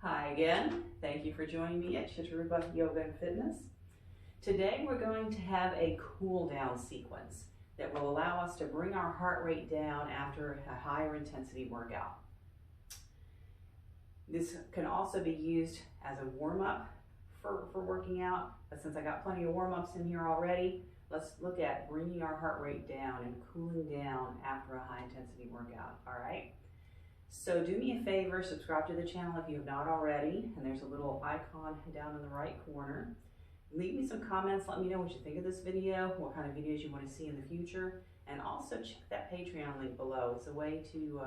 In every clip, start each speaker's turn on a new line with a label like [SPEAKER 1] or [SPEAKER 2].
[SPEAKER 1] Hi again. Thank you for joining me at Chittarupa Yoga and Fitness. Today we're going to have a cool down sequence that will allow us to bring our heart rate down after a higher intensity workout. This can also be used as a warm-up for working out, but since I got plenty of warm-ups in here already, let's look at bringing our heart rate down and cooling down after a high intensity workout, all right? So do me a favor, subscribe to the channel if you have not already, and there's a little icon down in the right corner. Leave me some comments, let me know what you think of this video, what kind of videos you want to see in the future, and also check that Patreon link below. It's a way to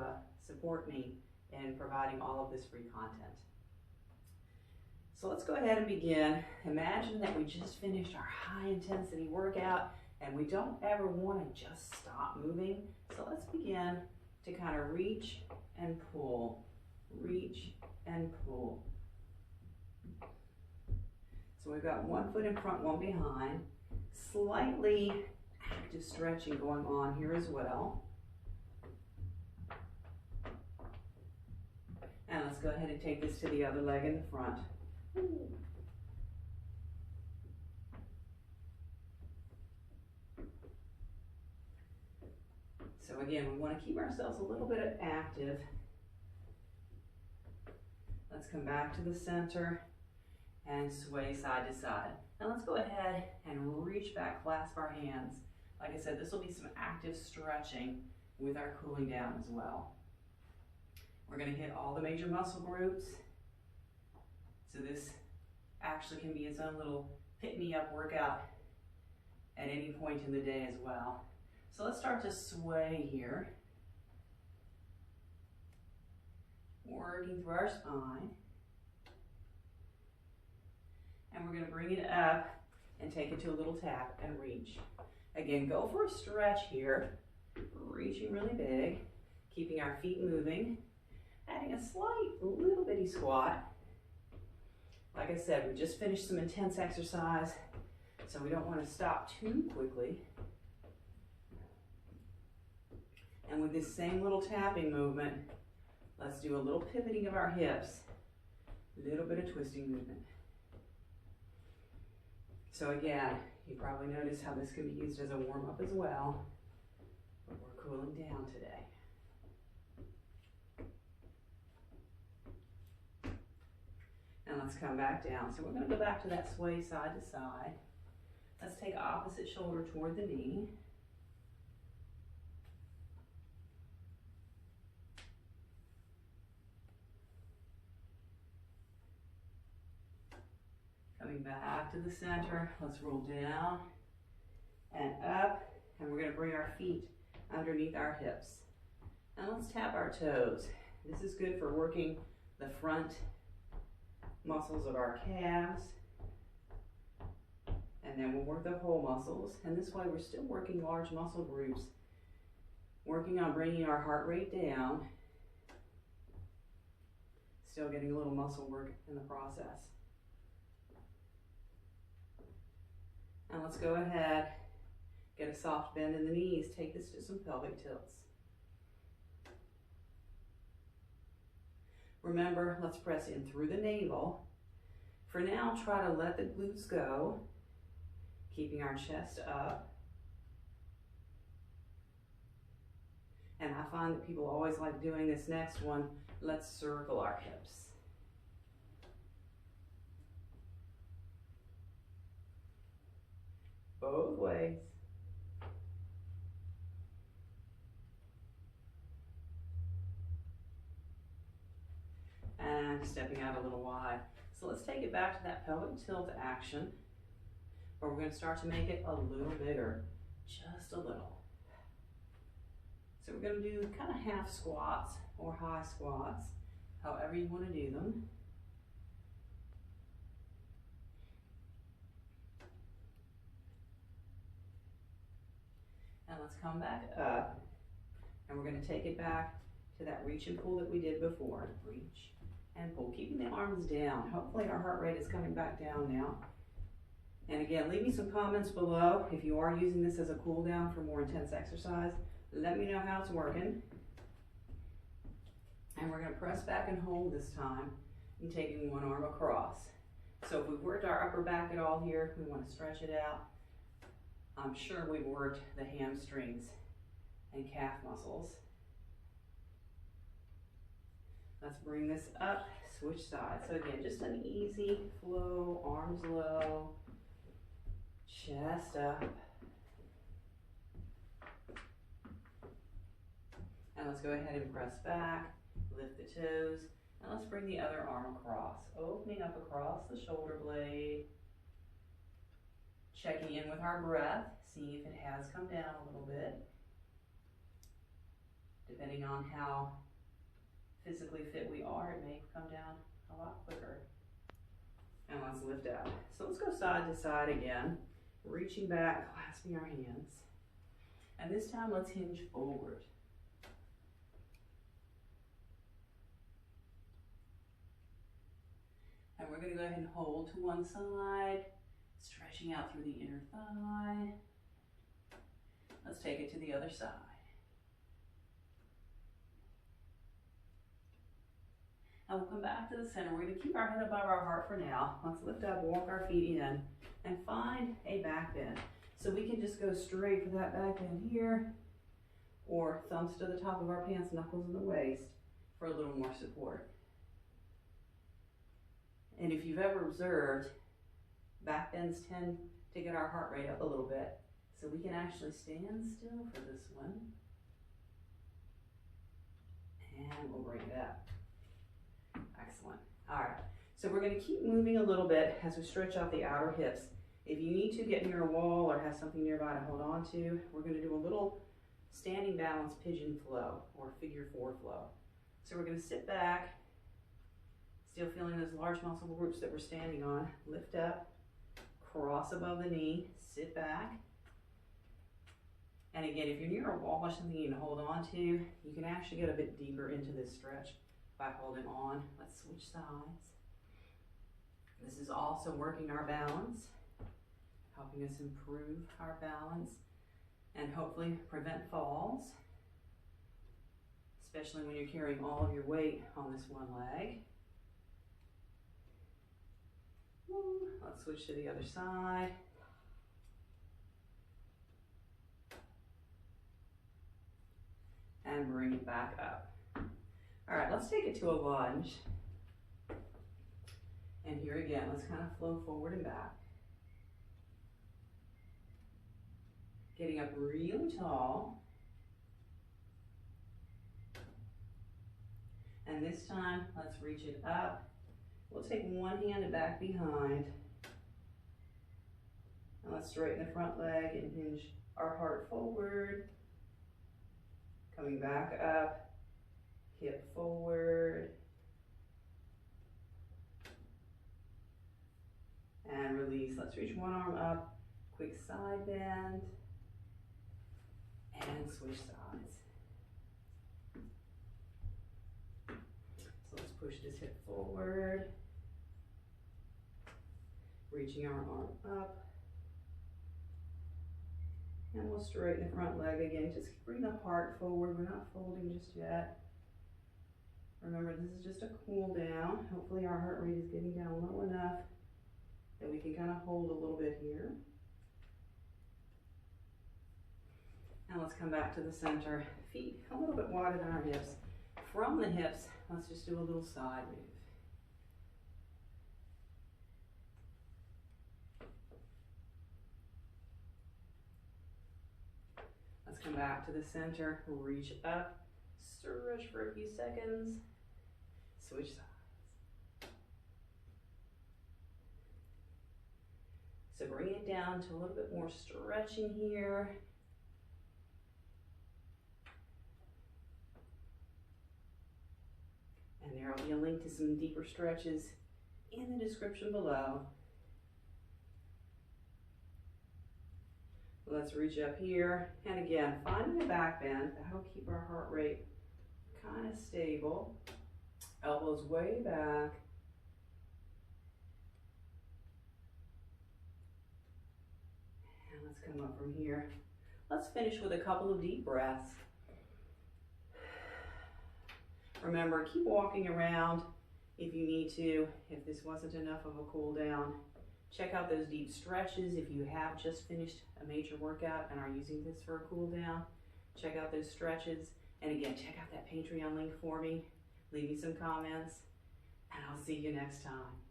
[SPEAKER 1] support me in providing all of this free content. So let's go ahead and begin. Imagine that we just finished our high intensity workout and we don't ever want to just stop moving. So let's begin to kind of reach and pull, reach and pull. So we've got one foot in front, one behind. Slightly active stretching going on here as well. And let's go ahead and take this to the other leg in the front. So again, we want to keep ourselves a little bit active. Let's come back to the center and sway side to side. Now let's go ahead and reach back, clasp our hands. Like I said, this will be some active stretching with our cooling down as well. We're going to hit all the major muscle groups. So this actually can be its own little pick-me-up workout at any point in the day as well. So let's start to sway here. Working through our spine. And we're going to bring it up and take it to a little tap and reach. Again, go for a stretch here. Reaching really big. Keeping our feet moving. Adding a slight little bitty squat. Like I said, we just finished some intense exercise, so we don't want to stop too quickly. And with this same little tapping movement, let's do a little pivoting of our hips, a little bit of twisting movement. So again, you probably noticed how this can be used as a warm-up as well, but we're cooling down today. And let's come back down. So we're going to go back to that sway side to side. Let's take opposite shoulder toward the knee. Coming back to the center. Let's roll down and up. And we're going to bring our feet underneath our hips. And let's tap our toes. This is good for working the front muscles of our calves, and then we'll work the whole muscles, and this way we're still working large muscle groups, working on bringing our heart rate down, still getting a little muscle work in the process. And let's go ahead, get a soft bend in the knees, take this to some pelvic tilts. Remember, let's press in through the navel. For now, try to let the glutes go, keeping our chest up. And I find that people always like doing this next one. Let's circle our hips. Both ways. And stepping out a little wide. So let's take it back to that pelvic tilt action, but we're going to start to make it a little bigger, just a little. So we're going to do kind of half squats or high squats, however you want to do them. And let's come back up, and we're going to take it back to that reach and pull that we did before. Reach and pull, keeping the arms down. Hopefully our heart rate is coming back down now. And again, leave me some comments below if you are using this as a cool down for more intense exercise. Let me know how it's working. And we're going to press back and hold this time. and taking one arm across. So if we've worked our upper back at all here, we want to stretch it out. I'm sure we've worked the hamstrings and calf muscles. Let's bring this up, switch sides. So again, just an easy flow, arms low, chest up. And let's go ahead and press back, lift the toes, and let's bring the other arm across, opening up across the shoulder blade, checking in with our breath, seeing if it has come down a little bit, depending on how physically fit we are, it may come down a lot quicker. And let's lift up. So let's go side to side again, reaching back, clasping our hands. And this time let's hinge forward. And we're going to go ahead and hold to one side, stretching out through the inner thigh. Let's take it to the other side. And we'll come back to the center. We're going to keep our head above our heart for now. Let's lift up, walk our feet in, and find a back bend. So we can just go straight for that back bend here, or thumbs to the top of our pants, knuckles in the waist for a little more support. And if you've ever observed, back bends tend to get our heart rate up a little bit. So we can actually stand still for this one. And we'll bring it up. Excellent. All right. So we're going to keep moving a little bit as we stretch out the outer hips. If you need to get near a wall or have something nearby to hold on to, we're going to do a little standing balance pigeon flow or figure four flow. So we're going to sit back. Still feeling those large muscle groups that we're standing on. Lift up, cross above the knee, sit back. And again, if you're near a wall or something you can hold on to, you can actually get a bit deeper into this stretch by holding on. Let's switch sides. This is also working our balance, helping us improve our balance and hopefully prevent falls, especially when you're carrying all of your weight on this one leg. Let's switch to the other side. And bring it back up. All right, let's take it to a lunge. And here again, let's kind of flow forward and back. Getting up really tall. And this time, let's reach it up. We'll take one hand back behind. And let's straighten the front leg and hinge our heart forward. Coming back up, hip forward. And release. Let's reach one arm up, quick side bend, and switch sides. So let's push this hip forward, reaching our arm up. And we'll straighten the front leg again. Just bring the heart forward. We're not folding just yet. Remember, this is just a cool down. Hopefully our heart rate is getting down low enough that we can kind of hold a little bit here. Now let's come back to the center. Feet a little bit wider than our hips. From the hips, let's just do a little side move. Let's come back to the center, reach up, stretch for a few seconds, switch sides. So bring it down to a little bit more stretching here. And there will be a link to some deeper stretches in the description below. Let's reach up here, and again, finding a back bend. That'll keep our heart rate kind of stable. Elbows way back. And let's come up from here. Let's finish with a couple of deep breaths. Remember, keep walking around if you need to. If this wasn't enough of a cool down, check out those deep stretches. If you have just finished a major workout and are using this for a cool down, check out those stretches. And again, check out that Patreon link for me. Leave me some comments, and I'll see you next time.